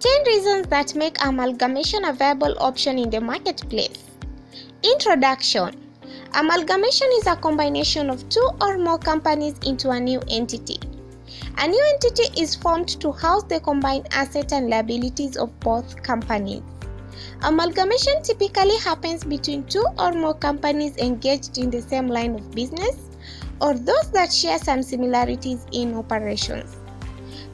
10 reasons that make amalgamation a viable option in the marketplace. Introduction. Amalgamation is a combination of two or more companies into a new entity. A new entity is formed to house the combined assets and liabilities of both companies. Amalgamation typically happens between two or more companies engaged in the same line of business or those that share some similarities in operations.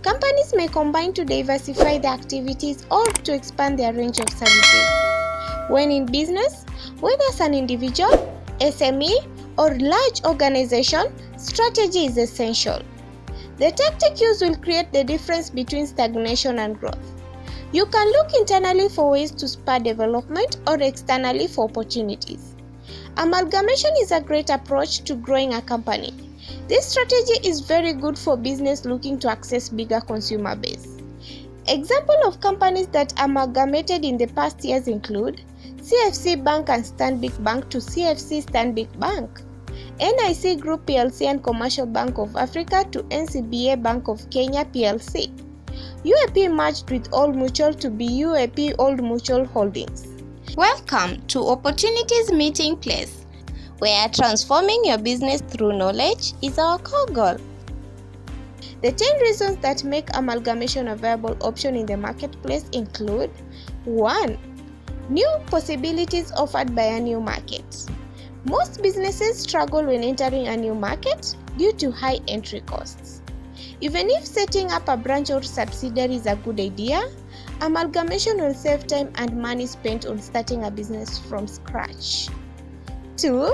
Companies may combine to diversify their activities or to expand their range of services. When in business, whether as an individual, SME, or large organization, strategy is essential. The tactic used will create the difference between stagnation and growth. You can look internally for ways to spur development or externally for opportunities. Amalgamation is a great approach to growing a company. This strategy is very good for business looking to access bigger consumer base. Examples of companies that amalgamated in the past years include CFC Bank and Stanbic Bank to CFC Stanbic Bank, NIC Group PLC and Commercial Bank of Africa to NCBA Bank of Kenya PLC. UAP merged with Old Mutual to be UAP Old Mutual Holdings. Welcome to Opportunities Meeting Place, where transforming your business through knowledge is our core goal. The 10 reasons that make amalgamation a viable option in the marketplace include 1. New possibilities offered by a new market. Most businesses struggle when entering a new market due to high entry costs. Even if setting up a branch or subsidiary is a good idea, amalgamation will save time and money spent on starting a business from scratch. 2.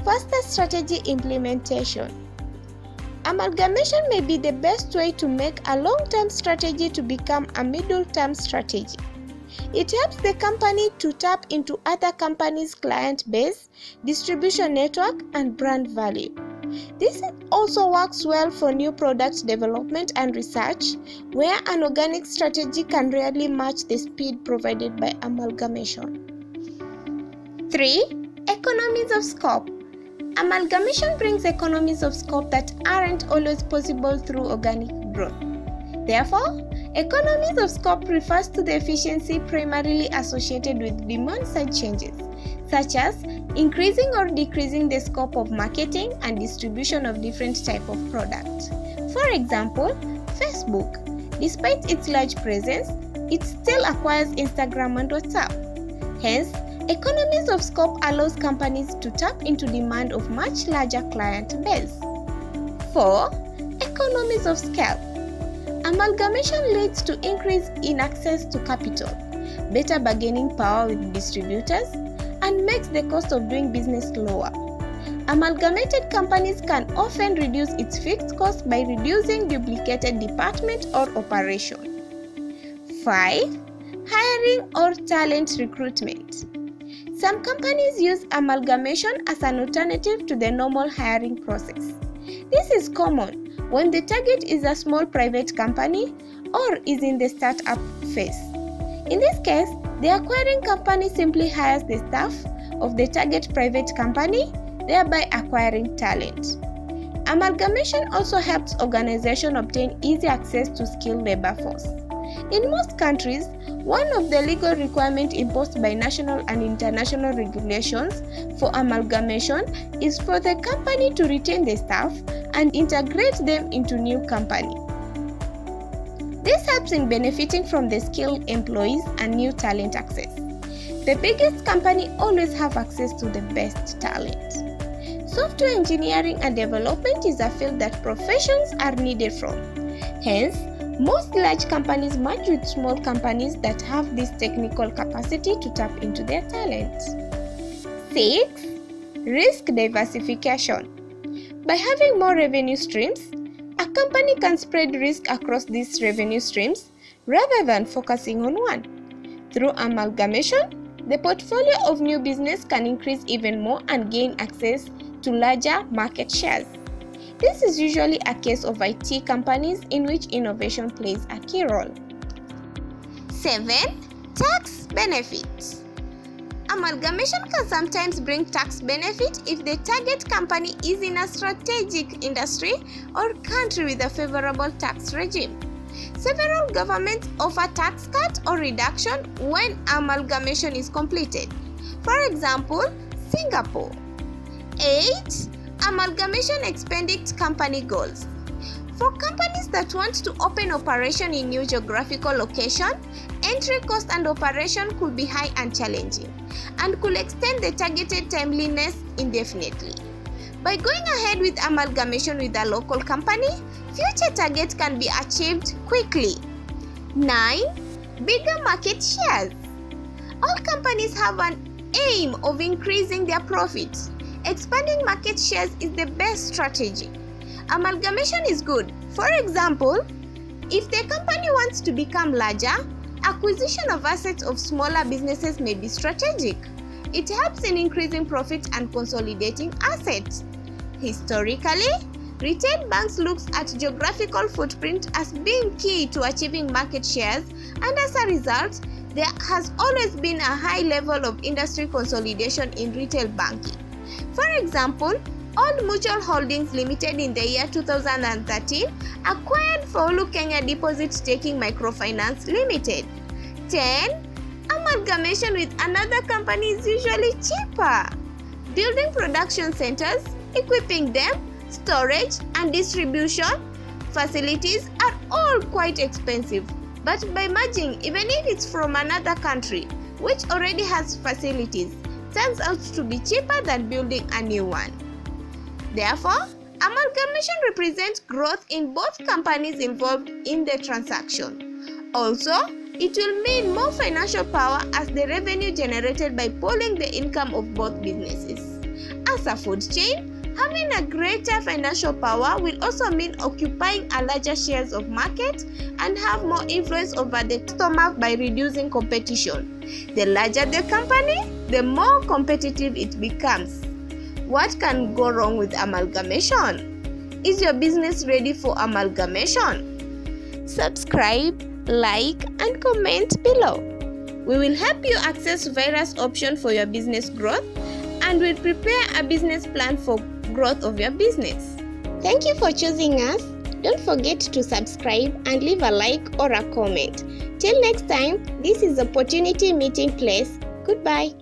Faster strategy implementation. Amalgamation may be the best way to make a long-term strategy to become a middle-term strategy. It helps the company to tap into other companies' client base, distribution network, and brand value. This also works well for new product development and research, where an organic strategy can rarely match the speed provided by amalgamation. 3. Economies of scope. Amalgamation brings economies of scope that aren't always possible through organic growth. Therefore, economies of scope refers to the efficiency primarily associated with demand-side changes, such as increasing or decreasing the scope of marketing and distribution of different types of products. For example, Facebook, despite its large presence, it still acquires Instagram and WhatsApp. Hence, economies of scope allows companies to tap into demand of much larger client base. 4. Economies of scale. Amalgamation leads to increase in access to capital, better bargaining power with distributors, and makes the cost of doing business lower. Amalgamated companies can often reduce its fixed costs by reducing duplicated department or operation. 5. Hiring or talent recruitment. Some companies use amalgamation as an alternative to the normal hiring process. This is common when the target is a small private company or is in the startup phase. In this case, the acquiring company simply hires the staff of the target private company, thereby acquiring talent. Amalgamation also helps organizations obtain easy access to skilled labor force. In most countries, one of the legal requirements imposed by national and international regulations for amalgamation is for the company to retain the staff and integrate them into new company. This helps in benefiting from the skilled employees and new talent access. The biggest company always have access to the best talent. Software engineering and development is a field that professions are needed from. Hence, most large companies merge with small companies that have this technical capacity to tap into their talent. 6. Risk diversification. By having more revenue streams, a company can spread risk across these revenue streams rather than focusing on one. Through amalgamation, the portfolio of new business can increase even more and gain access to larger market shares. This is usually a case of IT companies in which innovation plays a key role. 7. Tax benefits. Amalgamation can sometimes bring tax benefit if the target company is in a strategic industry or country with a favorable tax regime. Several governments offer tax cut or reduction when amalgamation is completed. For example, Singapore. 8. Amalgamation expanding company goals. For companies that want to open operation in new geographical location, entry cost and operation could be high and challenging, and could extend the targeted timeliness indefinitely. By going ahead with amalgamation with a local company, future targets can be achieved quickly. 9. Bigger market shares. All companies have an aim of increasing their profits. Expanding market shares is the best strategy. Amalgamation is good. For example, if the company wants to become larger, acquisition of assets of smaller businesses may be strategic. It helps in increasing profit and consolidating assets. Historically, retail banks look at geographical footprint as being key to achieving market shares, and as a result, there has always been a high level of industry consolidation in retail banking. For example, Old Mutual Holdings Limited in the year 2013 acquired Faulu Kenya Deposit Taking Microfinance Limited. 10. Amalgamation with another company is usually cheaper. Building production centers, equipping them, storage and distribution facilities are all quite expensive. But by merging, even if it's from another country which already has facilities, turns out to be cheaper than building a new one. Therefore, amalgamation represents growth in both companies involved in the transaction. Also, it will mean more financial power as the revenue generated by pooling the income of both businesses. As a food chain, having a greater financial power will also mean occupying a larger shares of market and have more influence over the customer by reducing competition. The larger the company, the more competitive it becomes. What can go wrong with amalgamation? Is your business ready for amalgamation? Subscribe, like, and comment below. We will help you access various options for your business growth, and will prepare a business plan for growth of your business. Thank you for choosing us. Don't forget to subscribe and leave a like or a comment. Till next time, this is Opportunity Meeting Place. Goodbye.